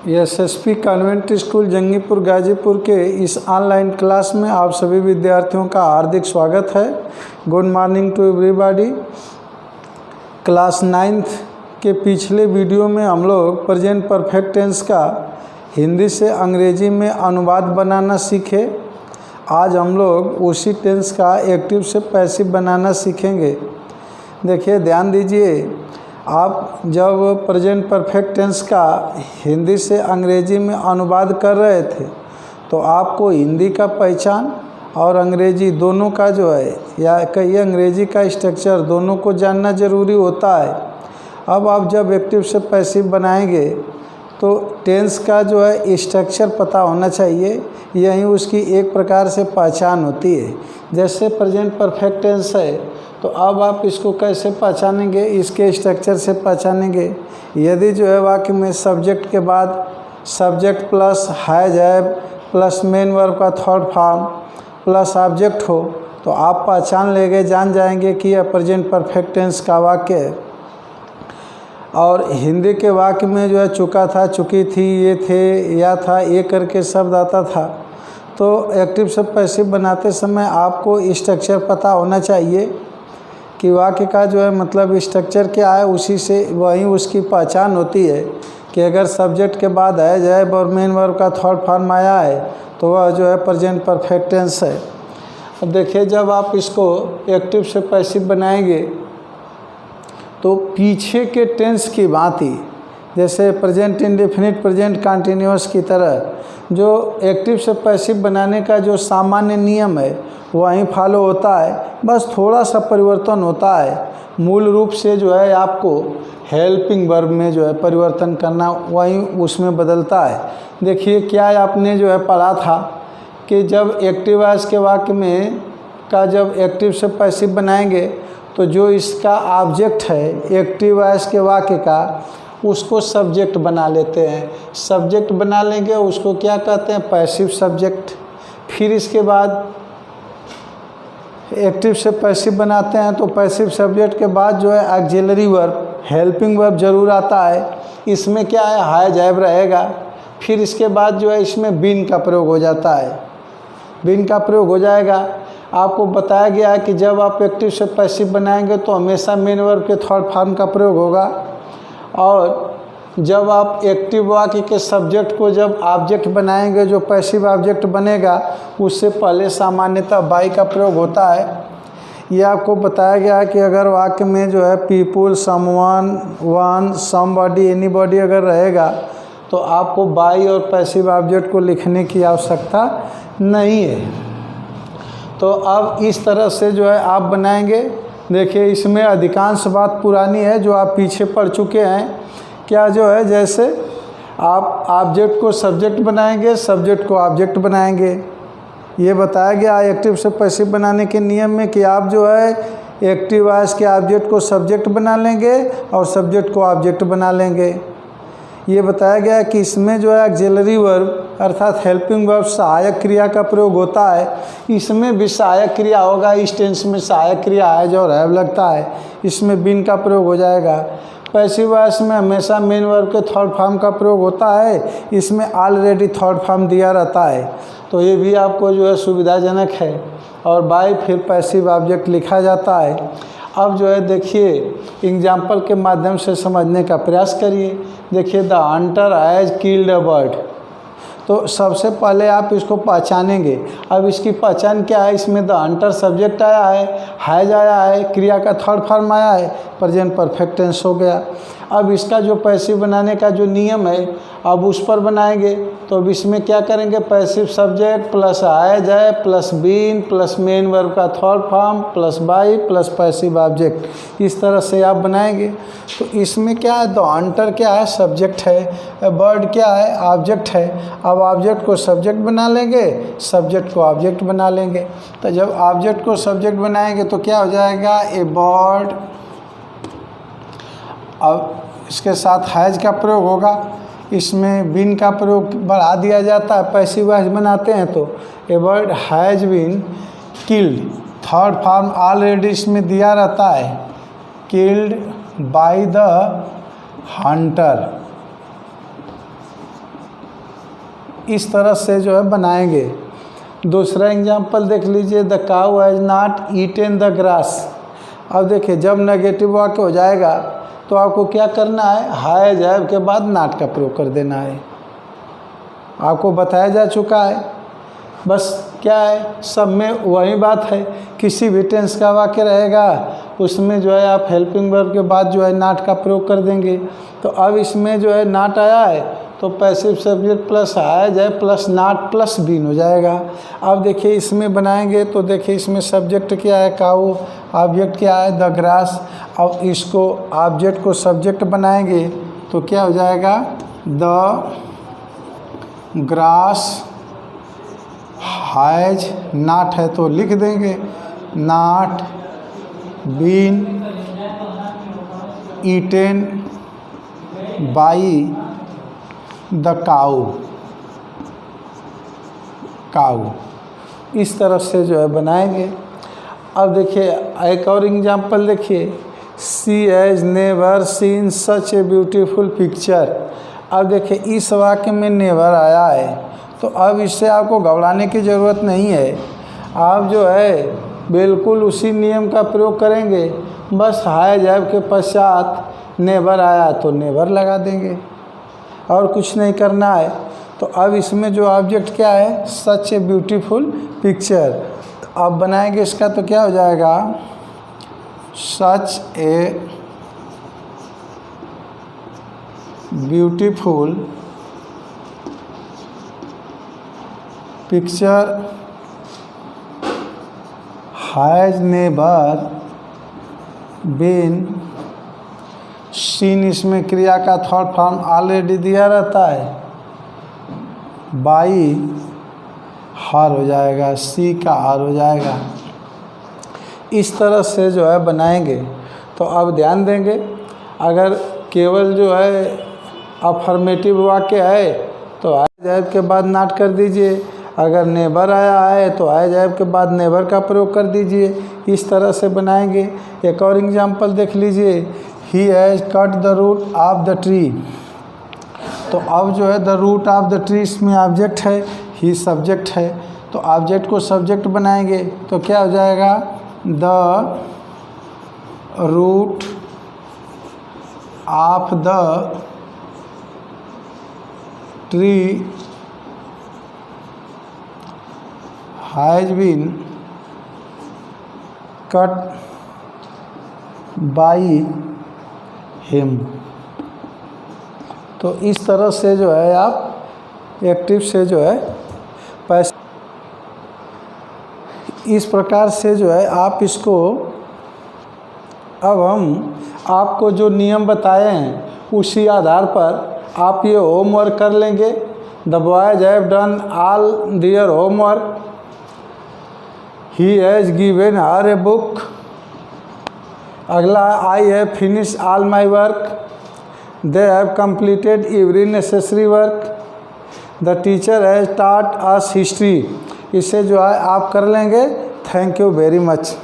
SSP convent school Jangipur Ghazipur के इस online class में आप सभी विद्यार्थियों का हार्दिक स्वागत है। Good morning to everybody. Class 9th के पिछले वीडियो में हम लोग प्रेजेंट परफेक्ट टेंस का हिंदी से अंग्रेजी में अनुवाद बनाना सीखे। आज हम लोग उसी टेंस का एक्टिव से पैसिव बनाना सीखेंगे। देखिए, ध्यान दीजिए, आप जब प्रेजेंट परफेक्ट टेंस का हिंदी से अंग्रेजी में अनुवाद कर रहे थे तो आपको हिंदी का पहचान और अंग्रेजी दोनों का जो है या कहिए अंग्रेजी का स्ट्रक्चर दोनों को जानना ज़रूरी होता है। अब आप जब एक्टिव से पैसिव बनाएंगे तो टेंस का जो है स्ट्रक्चर पता होना चाहिए, यही उसकी एक प्रकार से पहचान होती है। जैसे प्रेजेंट परफेक्ट टेंस है तो अब आप इसको कैसे पहचानेंगे, इसके स्ट्रक्चर से पहचानेंगे। यदि जो है वाक्य में सब्जेक्ट के बाद subject plus has have plus main verb का थर्ड फॉर्म प्लस ऑब्जेक्ट हो तो आप पहचान लेंगे, जान जाएंगे कि यह प्रेजेंट परफेक्ट टेंस का वाक्य है। और हिंदी के वाक्य में जो है चुका था, चुकी थी, ये थे, या था, ये करके शब्द आता था। तो एक्टिव से पैसिव बनाते समय आपको स्ट्रक्चर पता होना चाहिए कि वाक्य का जो है मतलब स्ट्रक्चर क्या है, उसी से वही उसकी पहचान होती है कि अगर सब्जेक्ट के बाद हैज हैव और मेन वर्ब का थर्ड फॉर्म आया है तो वह जो है प्रेजेंट परफेक्ट टेंस है। अब देखिए, जब आप इसको एक्टिव से पैसिव बनाएंगे तो पीछे के टेंस की भांति जैसे प्रेजेंट इंडेफिनिट, प्रेजेंट कंटिन्यूअस की तरह जो एक्टिव से पैसिव बनाने का जो सामान्य नियम है वहीं फॉलो होता है, बस थोड़ा सा परिवर्तन होता है। मूल रूप से जो है आपको हेल्पिंग वर्ब में जो है परिवर्तन करना वहीं उसमें बदलता है। देखिए, क्या आपने जो है पढ़ा था कि जब एक्टिव वॉइस के वाक्य में का जब एक्टिव से पैसिव बनाएंगे तो जो इसका ऑब्जेक्ट है एक्टिव वॉइस के वाक्य का उसको सब्जेक्ट बना लेते हैं। सब्जेक्ट बना लेंगे, उसको क्या कहते हैं, पैसिव सब्जेक्ट। फिर इसके बाद एक्टिव से पैसिव बनाते हैं तो पैसिव सब्जेक्ट के बाद जो है ऑक्सिलरी वर्ब, हेल्पिंग वर्ब जरूर आता है। इसमें क्या है, हैज हैव रहेगा। फिर इसके बाद जो है इसमें बीन का प्रयोग हो जाता है, बीन का प्रयोग हो जाएगा। आपको बताया गया है कि जब आप एक्टिव से पैसिव बनाएंगे तो हमेशा मेन वर्ब के थर्ड फॉर्म का प्रयोग होगा। और जब आप एक्टिव वाक्य के सब्जेक्ट को जब ऑब्जेक्ट बनाएंगे, जो पैसिव ऑब्जेक्ट बनेगा, उससे पहले सामान्यतः बाई का प्रयोग होता है। यह आपको बताया गया है कि अगर वाक्य में जो है people, someone, one, somebody, anybody अगर रहेगा तो आपको बाई और पैसिव ऑब्जेक्ट को लिखने की आवश्यकता नहीं है। तो अब इस तरह से जो है आप बनाएंगे। देखिए, इसमें अधिकांश बात पुरानी है जो आप पीछे पढ़ चुके हैं। क्या जो है, जैसे आप ऑब्जेक्ट को सब्जेक्ट बनाएंगे, सब्जेक्ट को ऑब्जेक्ट बनाएंगे। ये बताया गया एक्टिव से पैसिव बनाने के नियम में कि आप जो है एक्टिव वॉइस के ऑब्जेक्ट को सब्जेक्ट बना लेंगे और सब्जेक्ट को ऑब्जेक्ट बना लेंगे। ये बताया गया है कि इसमें जो है ऑक्सिलरी वर्ब अर्थात हेल्पिंग वर्ब सहायक क्रिया का प्रयोग होता है। इसमें भी सहायक क्रिया होगा, इस टेंस में सहायक क्रिया हैज और हैव लगता है, इसमें बीन का प्रयोग हो जाएगा। पैसिव वॉइस में हमेशा मेन वर्ब के थर्ड फॉर्म का प्रयोग होता है, इसमें ऑलरेडी थर्ड फॉर्म दिया रहता है। तो ये भी आपको जो है सुविधाजनक है। और बाय फिर पैसिव ऑब्जेक्ट लिखा जाता है। अब जो है देखिए, एग्जाम्पल के माध्यम से समझने का प्रयास करिए। देखिए, the Hunter has killed a bird. तो सबसे पहले आप इसको पहचानेंगे। अब इसकी पहचान क्या है, इसमें द हंटर सब्जेक्ट आया है, हैज आया है, क्रिया का थर्ड फॉर्म आया है, प्रेजेंट परफेक्ट टेंस हो गया। अब इसका जो पैसिव बनाने का जो नियम है अब उस पर बनाएंगे। तो अब इसमें क्या करेंगे, पैसिव सब्जेक्ट प्लस हैज है plus been plus main verb का third form plus by plus passive object, इस तरह से आप बनाएंगे। तो इसमें क्या है, द हंटर क्या है, सब्जेक्ट है, बर्ड क्या है, ऑब्जेक्ट है। अब ऑब्जेक्ट को सब्जेक्ट बना लेंगे, सब्जेक्ट को ऑब्जेक्ट बना लेंगे। तो जब ऑब्जेक्ट को सब्जेक्ट बनाएंगे तो क्या हो जाएगा, ए बर्ड। अब इसके साथ हैज का प्रयोग होगा, इसमें बीन का प्रयोग बढ़ा दिया जाता है। पैसिव वॉइस बनाते हैं तो a bird has been killed, third form already इसमें दिया रहता है, किल्ड बाय द हंटर। इस तरह से जो है बनाएंगे। दूसरा एग्जाम्पल देख लीजिए, the cow has not eaten the grass. अब देखिए जब नेगेटिव वाक्य हो जाएगा तो आपको क्या करना है, हैज़ हैव के बाद नॉट का प्रयोग कर देना है। आपको बताया जा चुका है, बस क्या है सब में वही बात है। किसी भी टेंस का वाक्य रहेगा उसमें जो है आप हेल्पिंग वर्ब के बाद जो है नॉट का प्रयोग कर देंगे। तो अब इसमें जो है नॉट आया है तो पैसिव सब्जेक्ट प्लस हैज़ है प्लस नॉट प्लस बीन हो जाएगा। अब देखिए इसमें बनाएंगे तो देखिए इसमें सब्जेक्ट क्या है काऊ, ऑब्जेक्ट क्या है द ग्रास। अब इसको ऑब्जेक्ट को सब्जेक्ट बनाएंगे तो क्या हो जाएगा, द ग्रास हैज नॉट है तो लिख देंगे not been eaten by the cow. इस तरह से जो है बनाएंगे। अब देखिए एक और एग्जाम्पल देखिए, she has never seen such a beautiful picture. अब देखिए इस वाक्य में नेवर आया है तो अब इससे आपको घबराने की ज़रूरत नहीं है। आप जो है बिल्कुल उसी नियम का प्रयोग करेंगे, बस हैज़ हैव के पश्चात नेवर आया तो नेवर लगा देंगे और कुछ नहीं करना है। तो अब इसमें जो ऑब्जेक्ट क्या है, सच ए ब्यूटीफुल पिक्चर। अब बनाएंगे इसका तो क्या हो जाएगा, such a beautiful picture has never been seen. इसमें क्रिया का थर्ड फॉर्म ऑलरेडी दिया रहता है, बाई हार हो जाएगा, सी का हार हो जाएगा। इस तरह से जो है बनाएंगे। तो अब ध्यान देंगे, अगर केवल जो है अफर्मेटिव वाक्य है तो हैज़ हैव के बाद नॉट कर दीजिए, अगर नेवर आया है तो हैज़ हैव के बाद नेवर का प्रयोग कर दीजिए। इस तरह से बनाएंगे। एक और एग्जांपल देख लीजिए, he has cut the root of the tree. तो अब जो है the root of the tree इसमें ऑब्जेक्ट है, ही सब्जेक्ट है, तो ऑब्जेक्ट को सब्जेक्ट बनाएंगे तो क्या हो जाएगा, the root of the tree has been cut by him. तो इस तरह से जो है आप एक्टिव से जो है पैसे, इस प्रकार से जो है आप इसको, अब हम आपको जो नियम बताए हैं उसी आधार पर आप ये होमवर्क कर लेंगे। The boys have done all their homework, he has given her a book. अगला, I have finish all my work, they have completed every necessary work, the teacher has taught us history. इसे जो है आप कर लेंगे। Thank you very much.